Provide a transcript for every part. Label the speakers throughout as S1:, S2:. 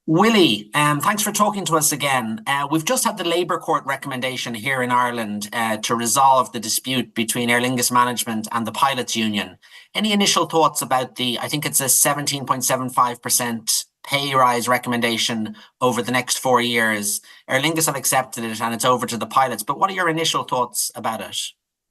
S1: Willie, thanks for talking to us again. We've just had the Labour Court recommendation here in Ireland to resolve the dispute between Aer Lingus management and the pilots union. Any initial thoughts about I think it's a 17.75% pay rise recommendation over the next 4 years? Aer Lingus have accepted it and it's over to the pilots, but what are your initial thoughts about it?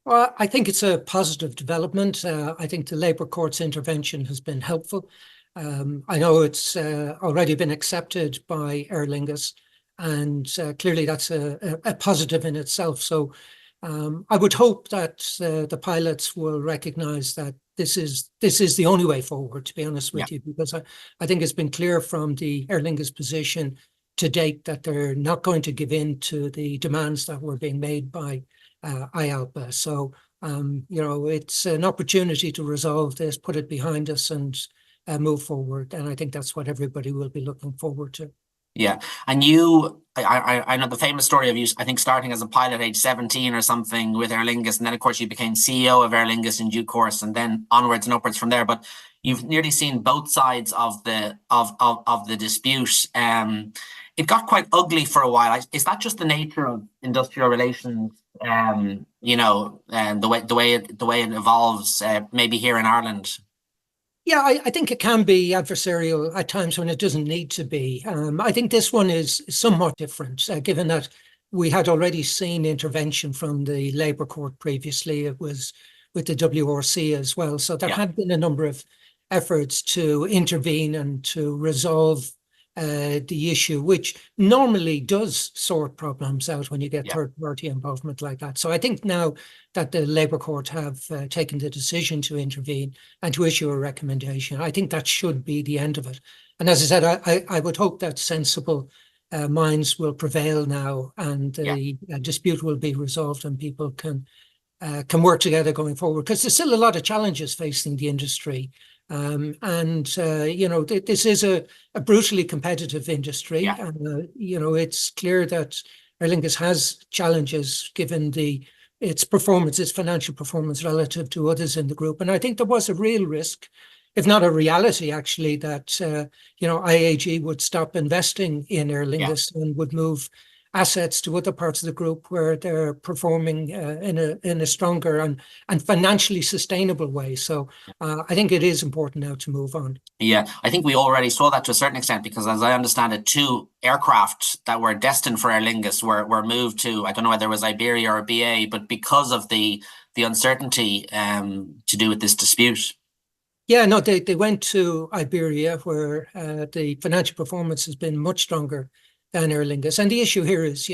S2: Well, I think it's a positive development. I think the Labour Court's intervention has been helpful. I know it's already been accepted by Aer Lingus, and clearly that's a positive in itself. So I would hope that the pilots will recognise that this is the only way forward, to be honest with you, because I think it's been clear from the Aer Lingus position to date that they're not going to give in to the demands that were being made by IATA. So, it's an opportunity to resolve this, put it behind us and move forward. And I think that's what everybody will be looking forward to.
S1: Yeah. And I know the famous story of you, I think, starting as a pilot age 17 or something with Aer Lingus. And then, of course, you became CEO of Aer Lingus in due course, and then onwards and upwards from there. But you've nearly seen both sides of the dispute. It got quite ugly for a while. Is that just the nature of industrial relations? And the way it evolves, maybe here in Ireland.
S2: Yeah, I think it can be adversarial at times when it doesn't need to be. I think this one is somewhat different, given that we had already seen intervention from the Labour Court previously. It was with the WRC as well. So there had been a number of efforts to intervene and to resolve the issue, which normally does sort problems out when you get third-party involvement like that. So I think now that the Labour Court have taken the decision to intervene and to issue a recommendation, I think that should be the end of it. And as I said, I would hope that sensible minds will prevail now, and the dispute will be resolved and people can work together going forward, because there's still a lot of challenges facing the industry. This is a brutally competitive industry. It's clear that Aer Lingus has challenges given its financial performance relative to others in the group. And I think there was a real risk, if not a reality, actually, that IAG would stop investing in Aer Lingus and would move assets to other parts of the group where they're performing in a stronger and financially sustainable way. So I think it is important now to move on.
S1: Yeah, I think we already saw that to a certain extent, because as I understand it, 2 aircraft that were destined for Aer Lingus were moved to, I don't know whether it was Iberia or BA, but because of the uncertainty to do with this dispute.
S2: Yeah, no, they went to Iberia, where the financial performance has been much stronger than Aer Lingus. And the issue here is,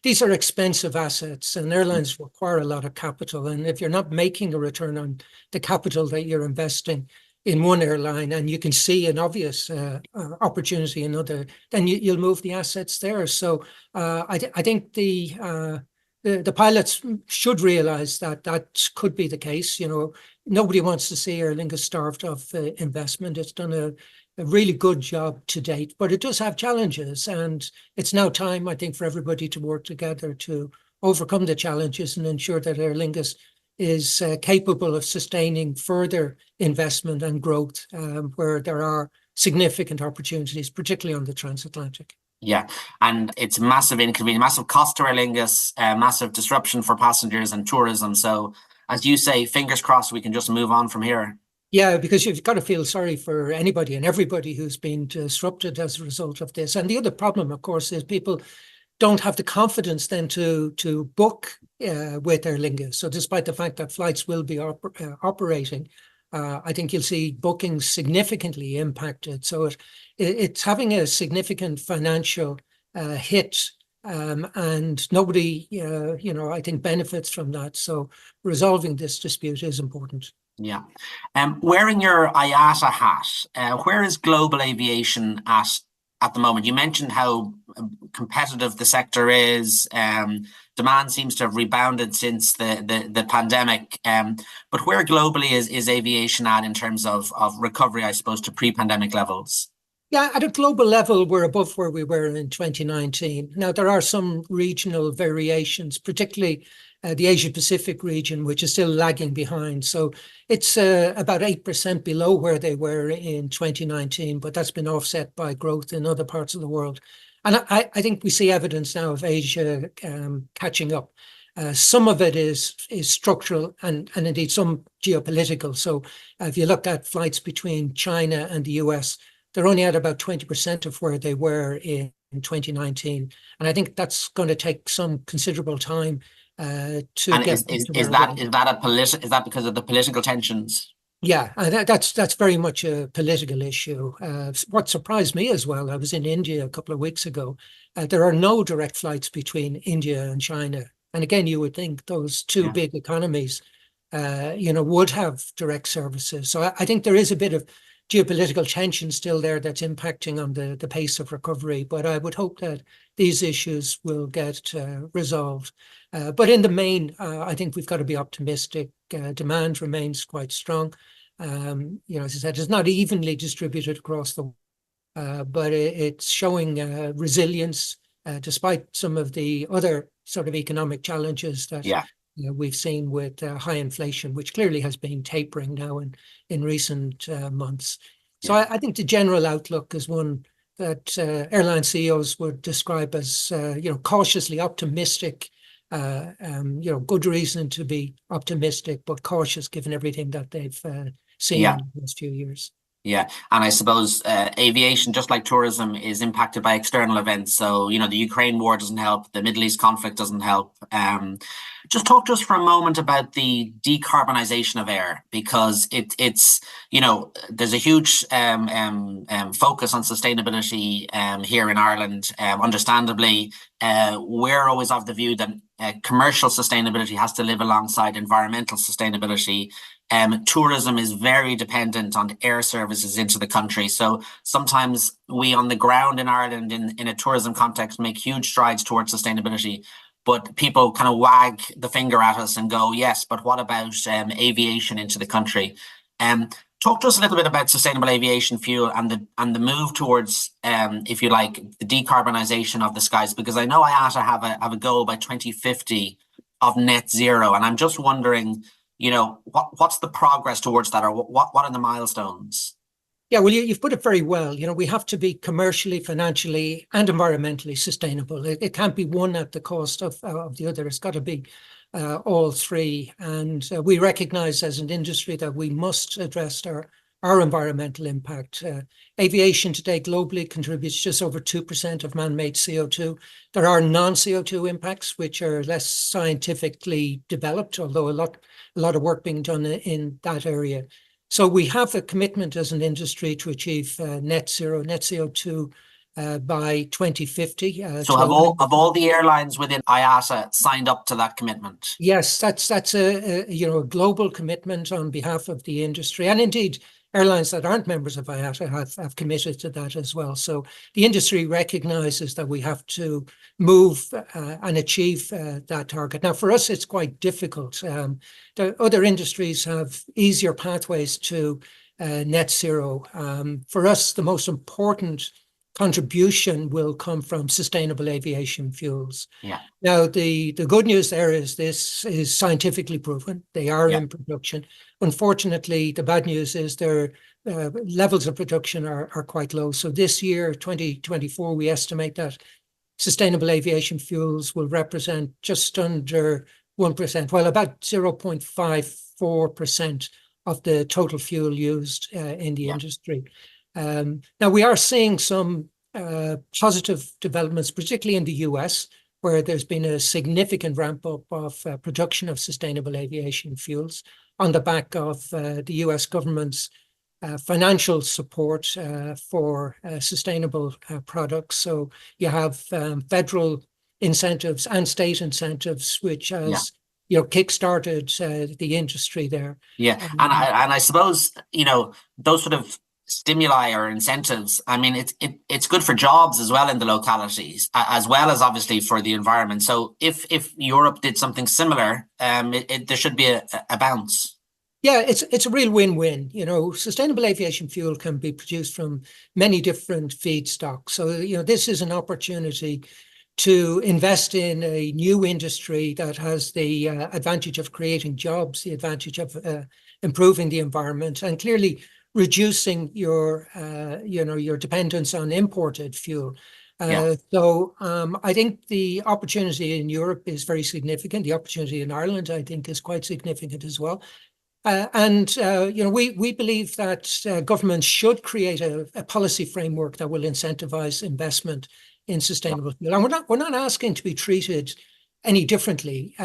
S2: these are expensive assets, and airlines require a lot of capital. And if you're not making a return on the capital that you're investing in one airline, and you can see an obvious opportunity in another, then you'll move the assets there. So I think the pilots should realize that could be the case. Nobody wants to see Aer Lingus starved of investment. It's done a really good job to date, but it does have challenges, and it's now time, I think, for everybody to work together to overcome the challenges and ensure that Aer Lingus is capable of sustaining further investment and growth where there are significant opportunities, particularly on the transatlantic.
S1: Yeah, and it's massive inconvenience, massive cost to Aer Lingus, massive disruption for passengers and tourism. So, as you say, fingers crossed we can just move on from here.
S2: Yeah, because you've got to feel sorry for anybody and everybody who's been disrupted as a result of this. And the other problem, of course, is people don't have the confidence then to book with Aer Lingus. So despite the fact that flights will be operating, I think you'll see bookings significantly impacted. So it's having a significant financial hit, and nobody, I think, benefits from that. So resolving this dispute is important.
S1: Yeah. Wearing your IATA hat, where is global aviation at the moment? You mentioned how competitive the sector is. Demand seems to have rebounded since the pandemic. But where globally is aviation at in terms of recovery, I suppose, to pre-pandemic levels?
S2: Yeah, at a global level, we're above where we were in 2019. Now, there are some regional variations, particularly the Asia Pacific region, which is still lagging behind. So it's about 8% below where they were in 2019, but that's been offset by growth in other parts of the world. And I think we see evidence now of Asia catching up. Some of it is structural and indeed some geopolitical. So if you look at flights between China and the US, they're only at about 20% of where they were in 2019. And I think that's going to take some considerable time to
S1: And
S2: get back to where it was.
S1: is that because of the political tensions?
S2: Yeah, that's very much a political issue. What surprised me as well, I was in India a couple of weeks ago. There are no direct flights between India and China. And again, you would think those two big economies, would have direct services. So I think there is a bit of geopolitical tension still there that's impacting on the pace of recovery. But I would hope that these issues will get resolved. But in the main, I think we've got to be optimistic. Demand remains quite strong. As I said, it's not evenly distributed across the but it's showing resilience despite some of the other sort of economic challenges that we've seen with high inflation, which clearly has been tapering now in recent months. So I think the general outlook is one that airline CEOs would describe as cautiously optimistic. Good reason to be optimistic, but cautious given everything that they've seen in the last few years.
S1: Yeah, and I suppose aviation, just like tourism, is impacted by external events. So, the Ukraine war doesn't help, the Middle East conflict doesn't help. Just talk to us for a moment about the decarbonisation of air, because it's there's a huge focus on sustainability here in Ireland. Understandably, we're always of the view that commercial sustainability has to live alongside environmental sustainability. Tourism is very dependent on air services into the country. So sometimes we on the ground in Ireland in a tourism context make huge strides towards sustainability, but people kind of wag the finger at us and go, yes, but what about aviation into the country? Talk to us a little bit about sustainable aviation fuel and the move towards, if you like, the decarbonisation of the skies, because I know IATA have a goal by 2050 of net zero, and I'm just wondering, what's the progress towards that, or what are the milestones?
S2: Yeah, well, you've put it very well. We have to be commercially, financially, and environmentally sustainable. It can't be one at the cost of the other. It's got to be all three. And we recognize as an industry that we must address our environmental impact. Aviation today globally contributes just over 2% of man-made CO2. There are non-CO2 impacts, which are less scientifically developed, although a lot of work being done in that area. So we have a commitment as an industry to achieve net zero, net CO2 by 2050.
S1: So have all the airlines within IATA signed up to that commitment?
S2: Yes, that's a global commitment on behalf of the industry, and indeed airlines that aren't members of IATA have committed to that as well. So the industry recognizes that we have to move and achieve that target. Now, for us, it's quite difficult. The other industries have easier pathways to net zero. For us, the most important contribution will come from sustainable aviation fuels.
S1: Yeah.
S2: Now, the good news there is this is scientifically proven. They are in production. Unfortunately, the bad news is their levels of production are quite low. So this year, 2024, we estimate that sustainable aviation fuels will represent just under 1%, well, about 0.54% of the total fuel used in the industry. Now, we are seeing some positive developments, particularly in the US, where there's been a significant ramp up of production of sustainable aviation fuels on the back of the US government's financial support for sustainable products. So you have federal incentives and state incentives, which has kickstarted the industry there.
S1: Yeah, and I suppose those sort of stimuli or incentives, I mean, it's good for jobs as well in the localities, as well as obviously for the environment. So if Europe did something similar, there should be a bounce.
S2: Yeah, it's a real win-win. Sustainable aviation fuel can be produced from many different feedstocks. So, this is an opportunity to invest in a new industry that has the advantage of creating jobs, the advantage of improving the environment, and clearly reducing your dependence on imported fuel. So I think the opportunity in Europe is very significant. The opportunity in Ireland, I think, is quite significant as well. We believe that governments should create a policy framework that will incentivize investment in sustainable fuel. And we're not asking to be treated any differently.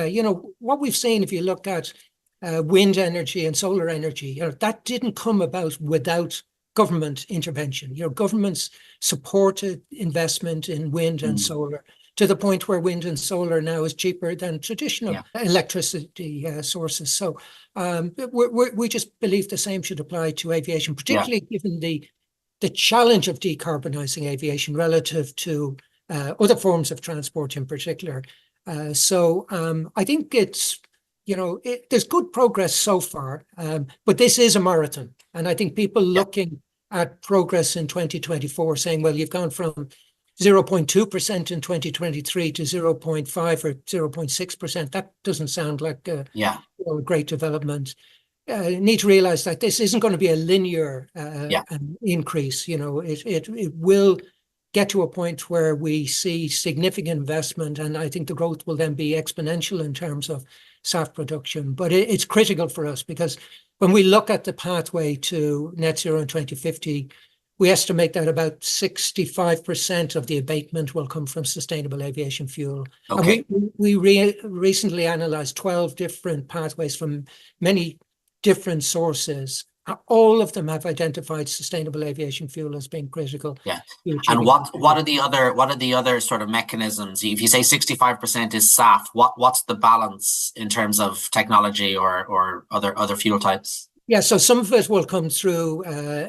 S2: What we've seen, if you look at wind energy and solar energy, that didn't come about without government intervention. Governments supported investment in wind and solar to the point where wind and solar now is cheaper than traditional electricity sources. So we just believe the same should apply to aviation, particularly given the challenge of decarbonising aviation relative to other forms of transport in particular. So I think there's good progress so far, but this is a marathon. And I think people looking at progress in 2024 saying, well, you've gone from 0.2% in 2023 to 0.5 or 0.6%. That doesn't sound like a great development. Need to realize that this isn't going to be a linear increase. It will get to a point where we see significant investment, and I think the growth will then be exponential in terms of SAF production. But it's critical for us because when we look at the pathway to net zero in 2050, we estimate that about 65% of the abatement will come from sustainable aviation fuel. Okay. And we recently analysed 12 different pathways from many different sources. All of them have identified sustainable aviation fuel as being critical.
S1: Yeah. And what are the other sort of mechanisms? If you say 65% is SAF, what's the balance in terms of technology or other fuel types?
S2: Yeah, so some of it will come through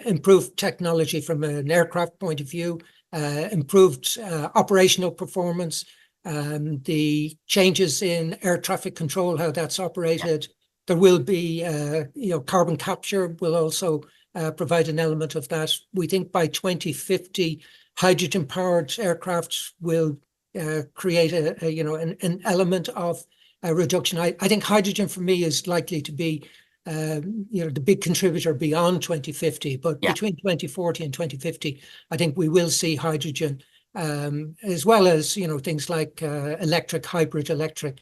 S2: improved technology from an aircraft point of view, improved operational performance, the changes in air traffic control, how that's operated. Yeah. There will be, carbon capture will also provide an element of that. We think by 2050, hydrogen-powered aircraft will create an element of a reduction. I think hydrogen for me is likely to be the big contributor beyond 2050, but between 2040 and 2050, I think we will see hydrogen, as well as things like hybrid electric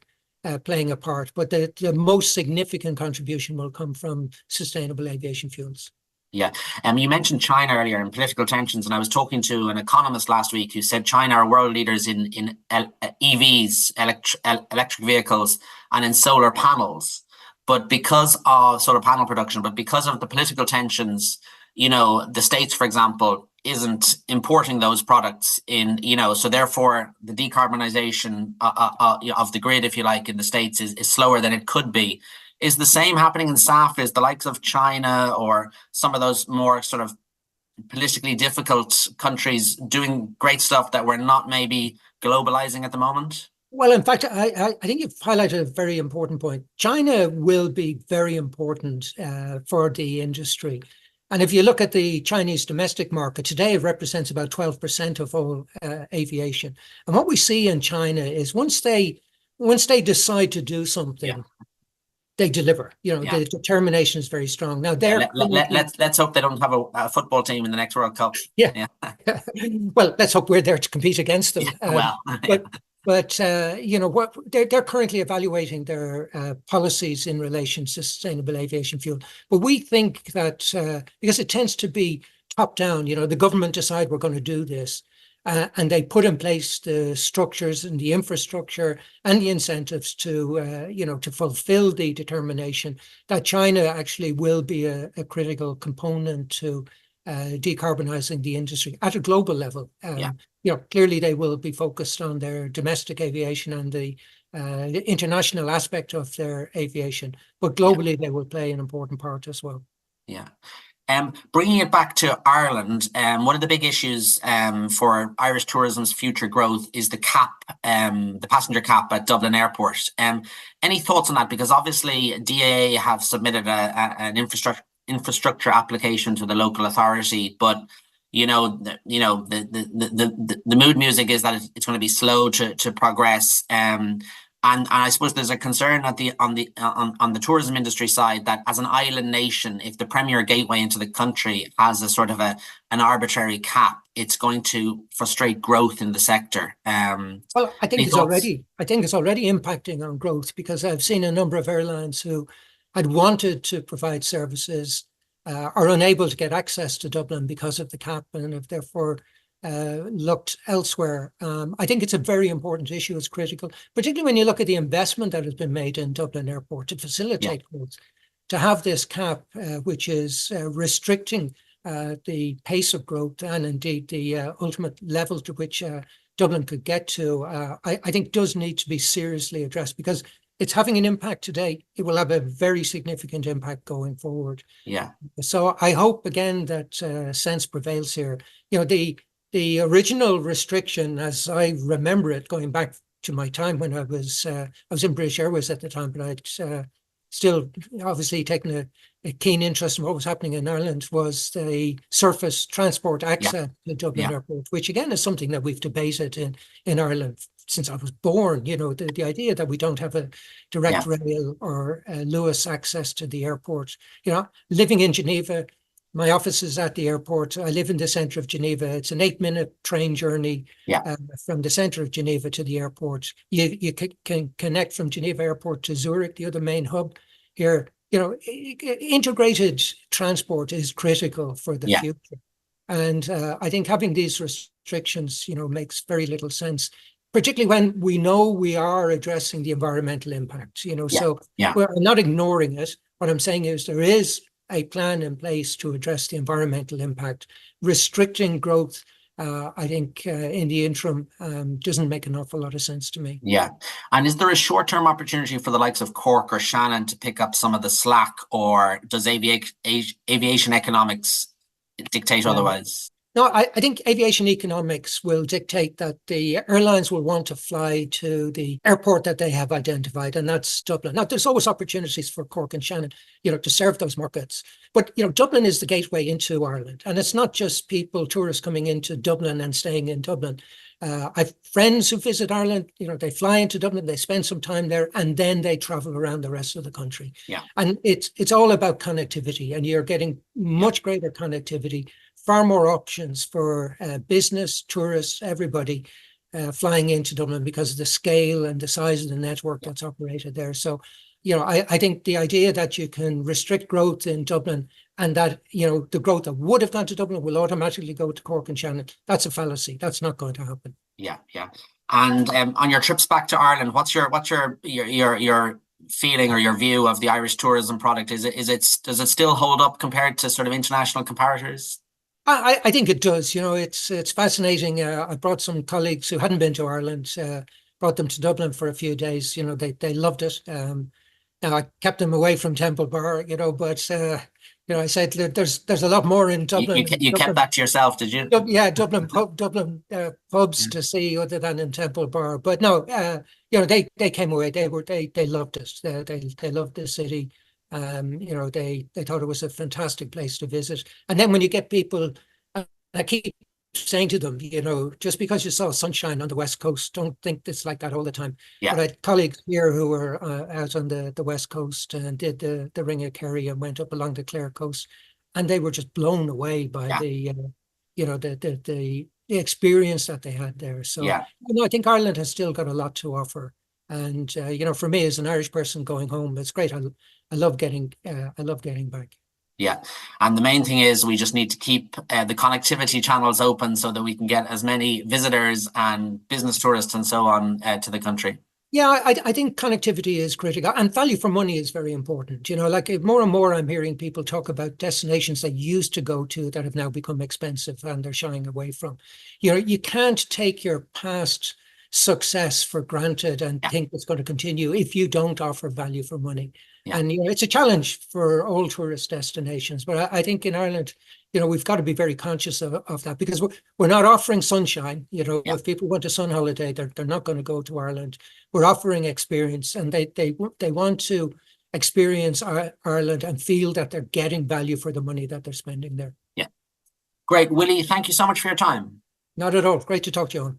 S2: playing a part. But the most significant contribution will come from sustainable aviation fuels.
S1: Yeah, you mentioned China earlier and political tensions, and I was talking to an economist last week who said China are world leaders in EVs, electric vehicles, and in solar panels. But because of solar panel production, but because of the political tensions, the States, for example, isn't importing those products in, so therefore the decarbonisation of the grid, if you like, in the States is slower than it could be. Is the same happening in SAF? Is the likes of China or some of those more sort of politically difficult countries doing great stuff that we're not maybe globalizing at the moment?
S2: Well, in fact, I think you've highlighted a very important point. China will be very important for the industry. And if you look at the Chinese domestic market today, it represents about 12% of all aviation. And what we see in China is once they decide to do something, they deliver. The determination is very strong. Now,
S1: let's hope they don't have a football team in the next World Cup.
S2: Yeah. Well, let's hope we're there to compete against them. But they're currently evaluating their policies in relation to sustainable aviation fuel. But we think that because it tends to be top down, the government decide we're going to do this, and they put in place the structures and the infrastructure and the incentives to fulfill the determination that China actually will be a critical component to decarbonising the industry at a global level. Clearly they will be focused on their domestic aviation and the international aspect of their aviation, but globally they will play an important part as well.
S1: Yeah. Bringing it back to Ireland, one of the big issues for Irish tourism's future growth is the cap, the passenger cap at Dublin Airport. Any thoughts on that? Because obviously DAA have submitted an infrastructure application to the local authority, but the mood music is that it's going to be slow to progress. And I suppose there's a concern on the tourism industry side that as an island nation, if the premier gateway into the country has a sort of an arbitrary cap, it's going to frustrate growth in the sector.
S2: Well, I think it's already impacting on growth, because I've seen a number of airlines who had wanted to provide services are unable to get access to Dublin because of the cap, and have therefore looked elsewhere. I think it's a very important issue. It's critical, particularly when you look at the investment that has been made in Dublin Airport to facilitate growth. To have this cap, which is restricting the pace of growth and indeed the ultimate level to which Dublin could get to, I think does need to be seriously addressed, because it's having an impact today. It will have a very significant impact going forward.
S1: Yeah. So
S2: I hope again that sense prevails here. The original restriction, as I remember it, going back to my time when I was in British Airways at the time, but I'd still obviously taken a keen interest in what was happening in Ireland, was the surface transport access to Dublin Airport, which again is something that we've debated in Ireland since I was born. The idea that we don't have a direct rail or Luas access to the airport. Living in Geneva, my office is at the airport. I live in the centre of Geneva. It's an 8-minute train journey from the centre of Geneva to the airport. You can connect from Geneva Airport to Zurich, the other main hub here. Integrated transport is critical for the future. And I think having these restrictions, makes very little sense, particularly when we know we are addressing the environmental impact. So we're not ignoring it. What I'm saying is there is a plan in place to address the environmental impact. Restricting growth, I think, in the interim, doesn't make an awful lot of sense to me.
S1: Yeah. And is there a short-term opportunity for the likes of Cork or Shannon to pick up some of the slack, or does aviation economics dictate otherwise?
S2: No, I think aviation economics will dictate that the airlines will want to fly to the airport that they have identified, and that's Dublin. Now, there's always opportunities for Cork and Shannon, to serve those markets. But, Dublin is the gateway into Ireland. And it's not just tourists coming into Dublin and staying in Dublin. I've friends who visit Ireland, they fly into Dublin, they spend some time there, and then they travel around the rest of the country.
S1: Yeah.
S2: And it's all about connectivity, and you're getting much greater connectivity, far more options for business, tourists, everybody flying into Dublin because of the scale and the size of the network that's operated there. So, I think the idea that you can restrict growth in Dublin and that, the growth that would have gone to Dublin will automatically go to Cork and Shannon, that's a fallacy. That's not going to happen.
S1: Yeah. And on your trips back to Ireland, what's your feeling or your view of the Irish tourism product? Does it still hold up compared to sort of international comparators?
S2: I think it does. It's fascinating. I brought some colleagues who hadn't been to Ireland, brought them to Dublin for a few days. They loved it. Now I kept them away from Temple Bar, but I said there's a lot more in Dublin.
S1: You kept that to yourself, did you?
S2: Dublin pubs to see other than in Temple Bar. But no, they came away. They loved it. They loved the city. They thought it was a fantastic place to visit. And then when you get people, I keep saying to them, just because you saw sunshine on the West Coast, don't think it's like that all the time.
S1: Yeah.
S2: But I had colleagues here who were out on the West Coast and did the Ring of Kerry and went up along the Clare coast, and they were just blown away by the experience that they had there. So I think Ireland has still got a lot to offer. And for me as an Irish person going home, it's great. I love getting back.
S1: Yeah. And the main thing is we just need to keep the connectivity channels open so that we can get as many visitors and business tourists and so on to the country.
S2: Yeah, I think connectivity is critical, and value for money is very important. Like more and more I'm hearing people talk about destinations they used to go to that have now become expensive and they're shying away from. You can't take your past success for granted and think it's going to continue if you don't offer value for money.
S1: Yeah.
S2: And, it's a challenge for all tourist destinations. But I think in Ireland, we've got to be very conscious of that, because we're not offering sunshine.
S1: Yeah.
S2: If people want a sun holiday, they're not going to go to Ireland. We're offering experience, and they want to experience Ireland and feel that they're getting value for the money that they're spending there.
S1: Yeah. Great. Willie, thank you so much for your time.
S2: Not at all. Great to talk to you, Owen.